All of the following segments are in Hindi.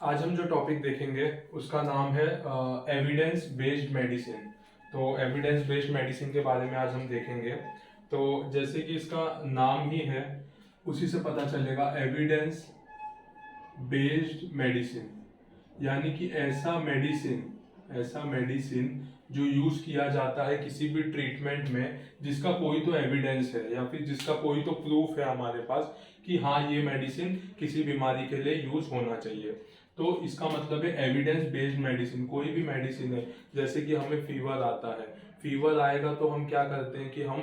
आज हम जो टॉपिक देखेंगे उसका नाम है एविडेंस बेस्ड मेडिसिन। तो एविडेंस बेस्ड मेडिसिन के बारे में आज हम देखेंगे। तो जैसे कि इसका नाम ही है उसी से पता चलेगा, एविडेंस बेस्ड मेडिसिन यानी कि ऐसा मेडिसिन जो यूज किया जाता है किसी भी ट्रीटमेंट में जिसका कोई तो एविडेंस है या फिर जिसका कोई तो प्रूफ है हमारे पास कि हाँ ये मेडिसिन किसी बीमारी के लिए यूज होना चाहिए। तो इसका मतलब है एविडेंस बेस्ड मेडिसिन। कोई भी मेडिसिन है, जैसे कि हमें फीवर आता है, फीवर आएगा तो हम क्या करते हैं कि हम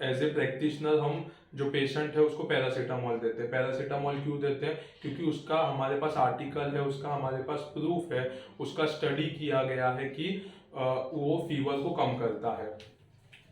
एज ए प्रैक्टिशनर हम जो पेशेंट है उसको पैरासीटामोल देते हैं। पैरासीटामोल क्यों देते हैं? क्योंकि उसका हमारे पास आर्टिकल है, उसका हमारे पास प्रूफ है, उसका स्टडी किया गया है कि वो फीवर को कम करता है।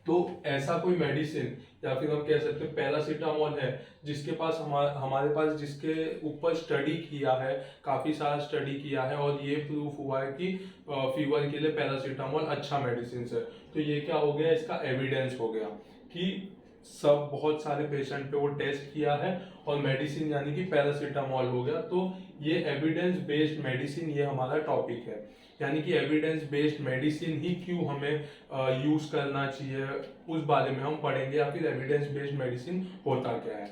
तो ऐसा कोई मेडिसिन या फिर हम कह सकते हैं पैरासीटामोल है जिसके पास हमारे पास जिसके ऊपर स्टडी किया है, काफी सारा स्टडी किया है और ये प्रूफ हुआ है कि फीवर के लिए पैरासीटामोल अच्छा मेडिसिन है। तो ये क्या हो गया, इसका एविडेंस हो गया कि सब बहुत सारे पेशेंट पे वो टेस्ट किया है और मेडिसिन यानी कि पैरासीटामोल हो गया। तो ये एविडेंस बेस्ड मेडिसिन ये हमारा टॉपिक है। यानी कि एविडेंस बेस्ड मेडिसिन ही क्यों हमें यूज करना चाहिए उस बारे में हम पढ़ेंगे, या फिर एविडेंस बेस्ड मेडिसिन होता क्या है।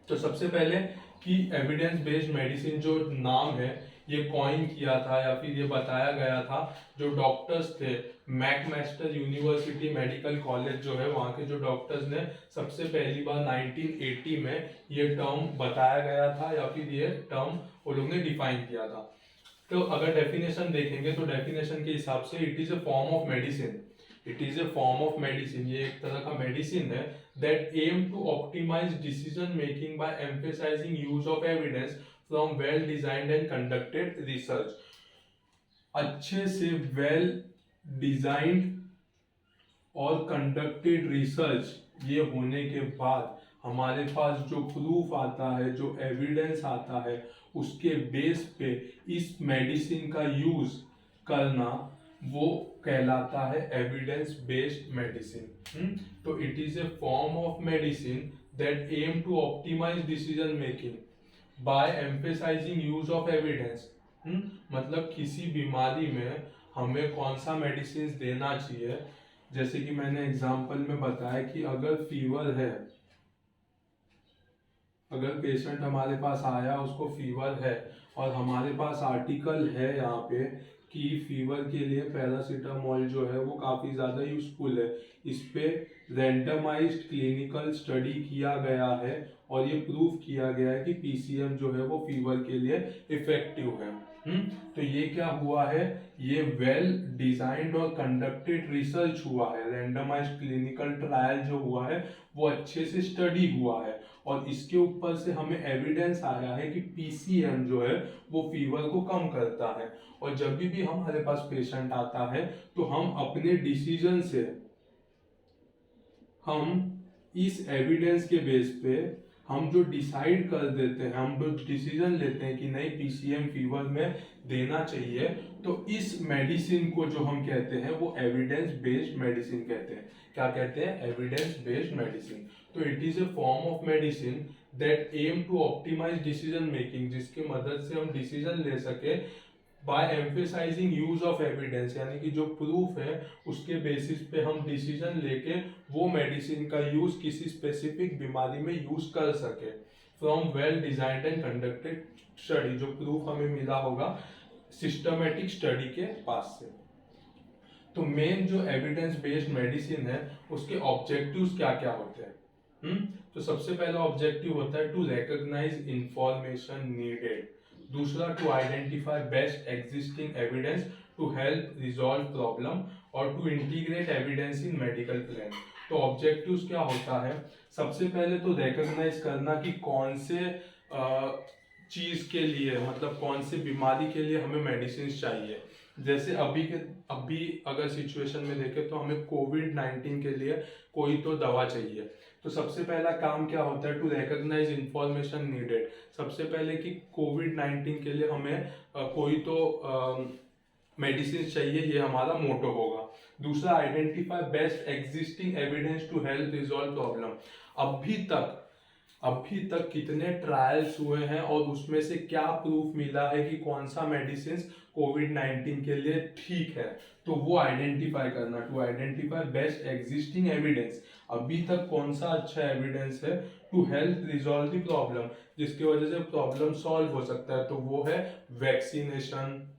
तो सबसे पहले कि एविडेंस बेस्ड मेडिसिन जो नाम है ये कॉइन किया था या फिर ये बताया गया था जो डॉक्टर्स थे, मैकमास्टर यूनिवर्सिटी मेडिकल कॉलेज जो है वहाँ के जो डॉक्टर्स ने सबसे पहली बार 1980 में ये टर्म बताया गया था या फिर ये टर्म वो लोग ने डिफाइन किया था। तो अगर डेफिनेशन देखेंगे तो डेफिनेशन के हिसाब से it is a form of medicine. It is a form of medicine, ये एक तरह का मेडिसिन है that aim to optimise decision making by emphasising use of evidence from well designed and conducted research. अच्छे से वेल डिजाइंड और कंडक्टेड रिसर्च ये होने के बाद हमारे पास जो प्रूफ आता है, जो एविडेंस आता है, उसके बेस पे इस मेडिसिन का यूज करना वो कहलाता है एविडेंस बेस्ड मेडिसिन। तो it is a form of medicine that aim to optimise decision making by emphasising use of evidence. मतलब किसी बीमारी में हमें कौन सा मेडिसिन देना चाहिए, जैसे कि मैंने एग्जांपल में बताया कि अगर फीवर है, अगर पेशेंट हमारे पास आया उसको फीवर है और हमारे पास आर्टिकल है यहाँ पे कि फीवर के लिए पैरासीटामोल जो है वो काफ़ी ज़्यादा यूजफुल है, इस पे रैंडमाइज्ड क्लिनिकल स्टडी किया गया है और ये प्रूव किया गया है कि पीसीएम जो है वो फीवर के लिए इफेक्टिव है। तो ये क्या हुआ है, ये वेल डिजाइंड और कंडक्टेड रिसर्च हुआ है, रैंडमाइज्ड क्लिनिकल ट्रायल जो हुआ है वो अच्छे से स्टडी हुआ है और इसके ऊपर से हमें एविडेंस आया है कि पीसीएम जो है वो फीवर को कम करता है। और जब भी हमारे पास पेशेंट आता है तो हम अपने डिसीजन से हम इस एविडेंस के बेस पे हम जो डिसाइड कर देते हैं, हम जो डिसीजन लेते हैं कि नहीं पीसीएम फीवर में देना चाहिए, तो इस मेडिसिन को जो हम कहते हैं वो एविडेंस बेस्ड मेडिसिन कहते हैं। क्या कहते हैं? Evidence based medicine. तो it is a form of medicine that aim to optimise decision making, जिसकी मदद से हम डिसीजन ले सके by emphasising use of evidence, यानी कि जो प्रूफ है उसके बेसिस पे हम डिसीजन लेके वो मेडिसिन का यूज किसी स्पेसिफिक बीमारी में यूज कर सके from well designed and conducted study, जो प्रूफ हमें मिला होगा सिस्टमेटिक स्टडी के पास से। तो मेन जो एविडेंस बेस्ड मेडिसिन है उसके ऑब्जेक्टिव्स क्या क्या होते हैं? तो सबसे पहला ऑब्जेक्टिव होता है टू रिकॉग्नाइज इंफॉर्मेशन नीडेड, दूसरा to identify best existing evidence to help resolve problem, और to integrate evidence in medical plan. तो ऑब्जेक्टिव्स क्या होता है? सबसे पहले तो रिकॉग्नाइज करना कि कौन से चीज के लिए, मतलब कौन से बीमारी के लिए हमें मेडिसिन चाहिए। जैसे अभी अगर सिचुएशन में देखें तो हमें कोविड-19 के लिए कोई तो दवा चाहिए। तो सबसे पहला काम क्या होता है? To recognise information needed. सबसे पहले कि कोविड-19 के लिए हमें कोई तो मेडिसिन चाहिए, ये हमारा मोटो होगा। दूसरा, identify best existing evidence to help resolve problem. अभी तक अभी तक कितने ट्रायल्स हुए हैं और उसमें से क्या प्रूफ मिला है कि कौन सा मेडिसिन कोविड-19 के लिए ठीक है, तो वो आइडेंटिफाई करना, to identify best existing evidence, अभी तक कौन सा अच्छा एविडेंस है to help resolve the problem, जिसकी वजह से प्रॉब्लम सॉल्व हो सकता है, तो वो है वैक्सीनेशन।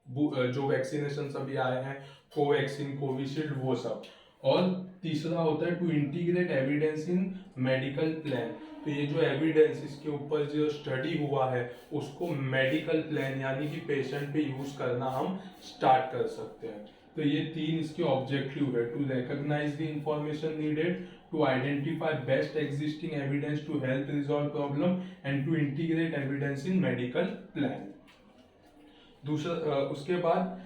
जो वैक्सीनेशन अभी आए हैं, कोवैक्सीन, कोविशील्ड, वो सब। और तीसरा होता है to integrate evidence in medical plan, तो ये जो एविडेंस, इसके ऊपर जो स्टडी हुआ है उसको मेडिकल प्लान यानी कि पेशेंट पे यूज करना हम स्टार्ट कर सकते हैं। तो ये 3 इसके ऑब्जेक्टिव है, to recognise the information needed, to identify best existing evidence to help resolve problem and to integrate evidence in medical plan. दूसरा उसके बाद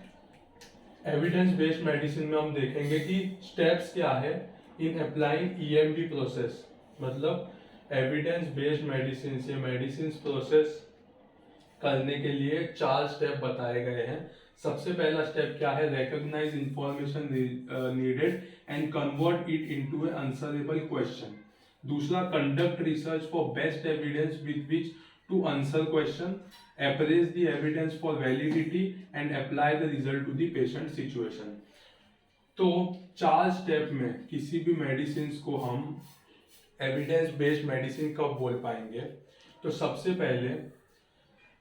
एविडेंस बेस्ड मेडिसिन में हम देखेंगे कि स्टेप्स क्या है इन अप्लाइंग ईएमबी प्रोसेस, मतलब एविडेंस बेस्ड मेडिसिन ये मेडिसिन प्रोसेस करने के लिए 4 स्टेप बताए गए हैं। सबसे पहला स्टेप क्या है, recognise information needed and convert it into a answerable question. दूसरा, conduct research for best evidence with which to answer question, appraise the evidence for validity and apply the result to the patient situation। तो 4 स्टेप में किसी भी मेडिसिन को हम एविडेंस बेस्ड मेडिसिन कब बोल पाएंगे, तो सबसे पहले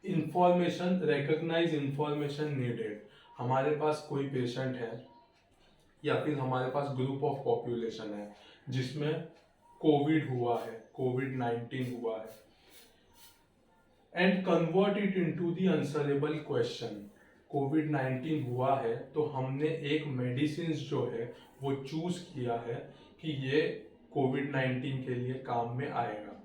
इंफॉर्मेशन, रिकॉग्नाइज इंफॉर्मेशन नीडेड। हमारे पास कोई पेशेंट है या फिर हमारे पास ग्रुप ऑफ पॉपुलेशन है जिसमें कोविड हुआ है, कोविड-19 हुआ है, and convert it into the answerable question. कोविड-19 हुआ है तो हमने एक मेडिसिन जो है वो चूज किया है कि ये कोविड-19 के लिए काम में आएगा,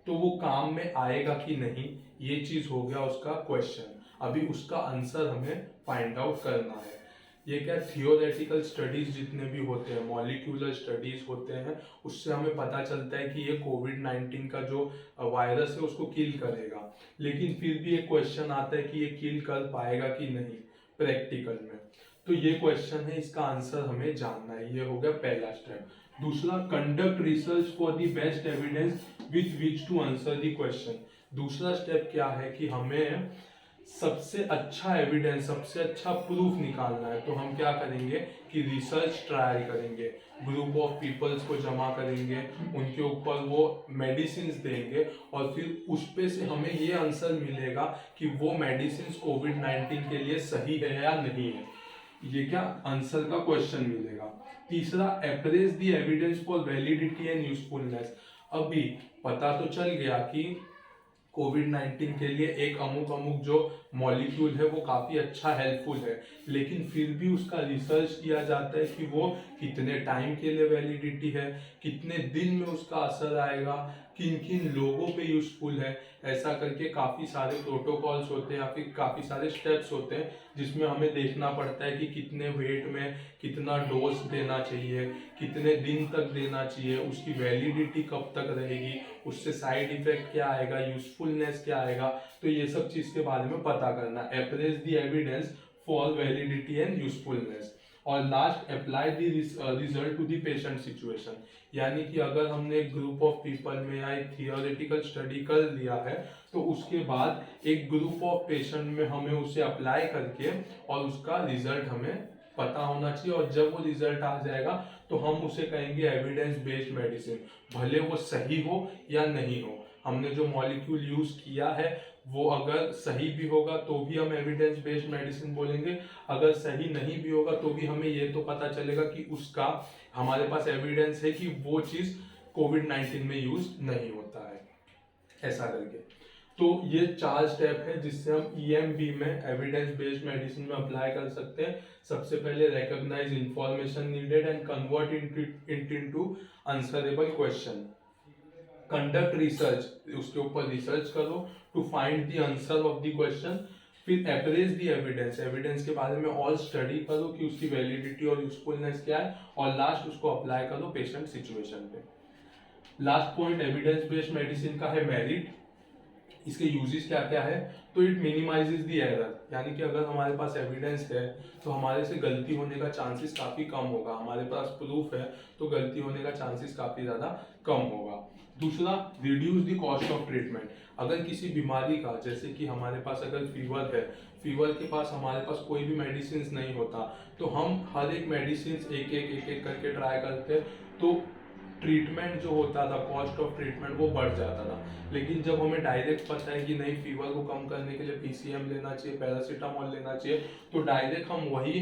तो वो काम में आएगा कि नहीं, ये चीज हो गया उसका क्वेश्चन। अभी उसका आंसर हमें फाइंड आउट करना है। ये क्या, थियोरेटिकल स्टडीज जितने भी होते हैं, मॉलिक्यूलर स्टडीज होते हैं, उससे हमें पता चलता है कि ये कोविड-19 का जो वायरस है उसको किल करेगा, लेकिन फिर भी एक क्वेश्चन आता है कि ये किल कर पाएगा कि नहीं प्रैक्टिकल में, तो ये क्वेश्चन है, इसका आंसर हमें जानना है। ये हो गया पहला स्टेप। दूसरा, conduct research for the best evidence with which to answer the question. दूसरा स्टेप क्या है कि हमें सबसे अच्छा एविडेंस, सबसे अच्छा प्रूफ निकालना है, तो हम क्या करेंगे कि रिसर्च ट्रायल करेंगे, ग्रुप ऑफ पीपल्स को जमा करेंगे, उनके ऊपर वो मेडिसिन देंगे और फिर उस पे से हमें ये आंसर मिलेगा कि वो मेडिसिन कोविड-19 के लिए सही है या नहीं है। ये क्या आंसर का क्वेश्चन मिलेगा। तीसरा, apprise the evidence for validity and usefulness. अभी पता तो चल गया कि कोविड-19 के लिए एक अमुक जो मॉलिक्यूल है वो काफ़ी अच्छा हेल्पफुल है, लेकिन फिर भी उसका रिसर्च किया जाता है कि वो कितने टाइम के लिए वैलिडिटी है, कितने दिन में उसका असर आएगा, किन किन लोगों पे यूजफुल है, ऐसा करके काफ़ी सारे प्रोटोकॉल्स होते हैं या फिर काफ़ी सारे स्टेप्स होते हैं जिसमें हमें देखना पड़ता है कि कितने वेट में कितना डोज देना चाहिए, कितने दिन तक देना चाहिए, उसकी वैलिडिटी कब तक रहेगी, उससे साइड इफेक्ट क्या आएगा, यूजफुलनेस क्या आएगा, तो ये सब चीज़ के बारे में पता करना। Appraise the evidence for validity and usefulness. और last, apply the result to the patient situation, यानी कि अगर हमने एक ग्रुप ऑफ पीपल में या एक थियोरेटिकल स्टडी कर लिया है तो उसके बाद एक ग्रुप ऑफ पेशेंट में हमें उसे अप्लाई करके और उसका रिजल्ट हमें पता होना चाहिए, और जब वो रिजल्ट आ जाएगा तो हम उसे कहेंगे एविडेंस बेस्ड मेडिसिन, भले वो सही हो या नहीं हो। हमने जो मॉलिक्यूल यूज किया है वो अगर सही भी होगा तो भी हम एविडेंस बेस्ड मेडिसिन बोलेंगे, अगर सही नहीं भी होगा तो भी हमें ये तो पता चलेगा कि उसका हमारे पास एविडेंस है कि वो चीज कोविड-19 में यूज नहीं होता है, ऐसा करके। तो ये 4 स्टेप है जिससे हम ईएमबी में, एविडेंस बेस्ड मेडिसिन में अप्लाई कर सकते हैं। सबसे पहले recognise information needed and convert it into answerable question. Conduct research, उसके ऊपर रिसर्च करो to find the answer of the question. फिर अप्रेज द एविडेंस, एविडेंस के बारे में और स्टडी करो कि उसकी वैलिडिटी और यूजफुलनेस क्या है, और लास्ट उसको अप्लाई करो पेशेंट सिचुएशन पे। Last point evidence based medicine का है मेरिट। इसके यूजेस क्या क्या है, तो इट मिनिमाइजेस द एरर, यानी कि अगर हमारे पास एविडेंस है तो हमारे से गलती होने का चांसेस काफ़ी कम होगा, हमारे पास प्रूफ है तो गलती होने का चांसेस काफ़ी ज़्यादा कम होगा। दूसरा, reduce the cost of treatment. अगर किसी बीमारी का, जैसे कि हमारे पास अगर फीवर है, फीवर के पास हमारे पास कोई भी मेडिसिन नहीं होता, तो हम हर एक मेडिसिन एक एक करके ट्राई करते, तो ट्रीटमेंट जो होता था, कॉस्ट ऑफ ट्रीटमेंट वो बढ़ जाता था। लेकिन जब हमें डायरेक्ट पता है कि नहीं, फीवर को कम करने के लिए पीसीएम लेना चाहिए, पैरासीटामोल लेना चाहिए, तो डायरेक्ट हम वही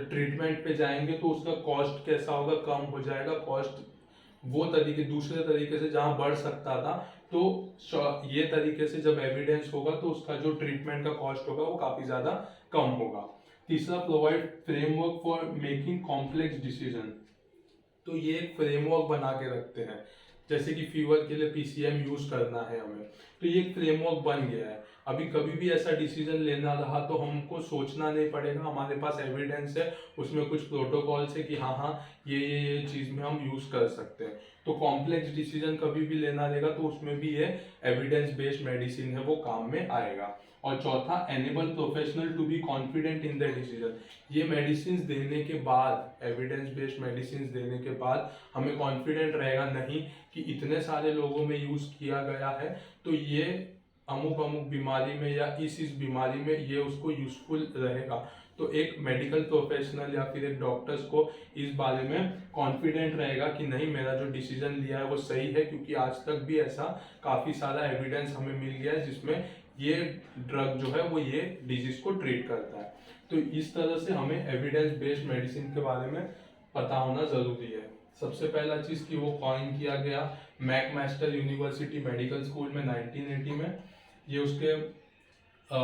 ट्रीटमेंट पे जाएंगे, तो उसका कॉस्ट कैसा होगा, कम हो जाएगा। कॉस्ट वो दूसरे तरीके से जहाँ बढ़ सकता था, तो ये तरीके से जब एविडेंस होगा तो उसका जो ट्रीटमेंट का कॉस्ट होगा वो काफी ज्यादा कम होगा। तीसरा, provide framework for making complex decision. तो ये एक फ्रेमवर्क बना के रखते हैं, जैसे कि फीवर के लिए पीसीएम यूज करना है हमें, तो ये एक फ्रेमवर्क बन गया है। अभी कभी भी ऐसा डिसीजन लेना रहा तो हमको सोचना नहीं पड़ेगा, हमारे पास एविडेंस है, उसमें कुछ प्रोटोकॉल्स है कि हाँ ये चीज में हम यूज कर सकते हैं। तो कॉम्प्लेक्स डिसीजन कभी भी लेना रहेगा तो उसमें भी ये एविडेंस बेस्ड मेडिसिन है वो काम में आएगा। और चौथा, enable professional to be confident in the decision. ये मेडिसिन देने के बाद, एविडेंस बेस्ड मेडिसिन देने के बाद हमें कॉन्फिडेंट रहेगा नहीं कि इतने सारे लोगों में यूज किया गया है, तो ये अमुक बीमारी में या इस बीमारी में ये उसको यूजफुल रहेगा। तो एक मेडिकल प्रोफेशनल या फिर एक डॉक्टर्स को इस बारे में कॉन्फिडेंट रहेगा कि नहीं, मेरा जो डिसीजन लिया है वो सही है, क्योंकि आज तक भी ऐसा काफी सारा एविडेंस हमें मिल गया है जिसमें ये ड्रग जो है वो ये डिजीज को ट्रीट करता है। तो इस तरह से हमें एविडेंस बेस्ड मेडिसिन के बारे में पता होना जरूरी है। सबसे पहला चीज कि वो कॉइन किया गया मैकमास्टर यूनिवर्सिटी मेडिकल स्कूल में 1980 में। ये उसके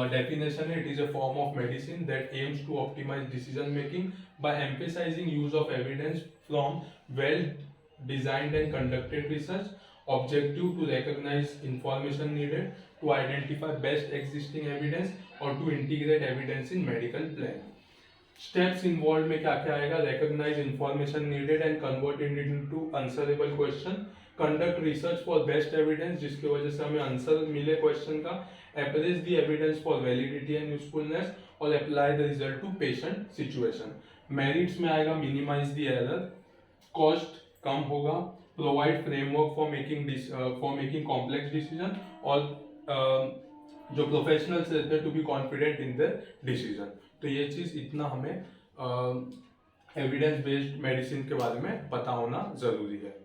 डेफिनेशन है, it is a form of medicine that aims to optimise decision making by emphasising use of evidence from well designed and conducted research, objective to recognize information needed to identify best existing evidence or to integrate evidence in medical plan. Steps involved में क्या क्या आएगा, recognize information needed and convert it into answerable question, conduct research for best evidence जिसकी वजह से हमें आंसर मिले क्वेश्चन का, appraise the evidence for validity and usefulness और apply the result to patient situation. Merits में आएगा minimize the error, cost कम होगा, provide framework for making complex decision, और जो प्रोफेशनल्स रहते हैं to be confident in the decision. तो ये चीज इतना हमें एविडेंस बेस्ड मेडिसिन के बारे में पता होना जरूरी है।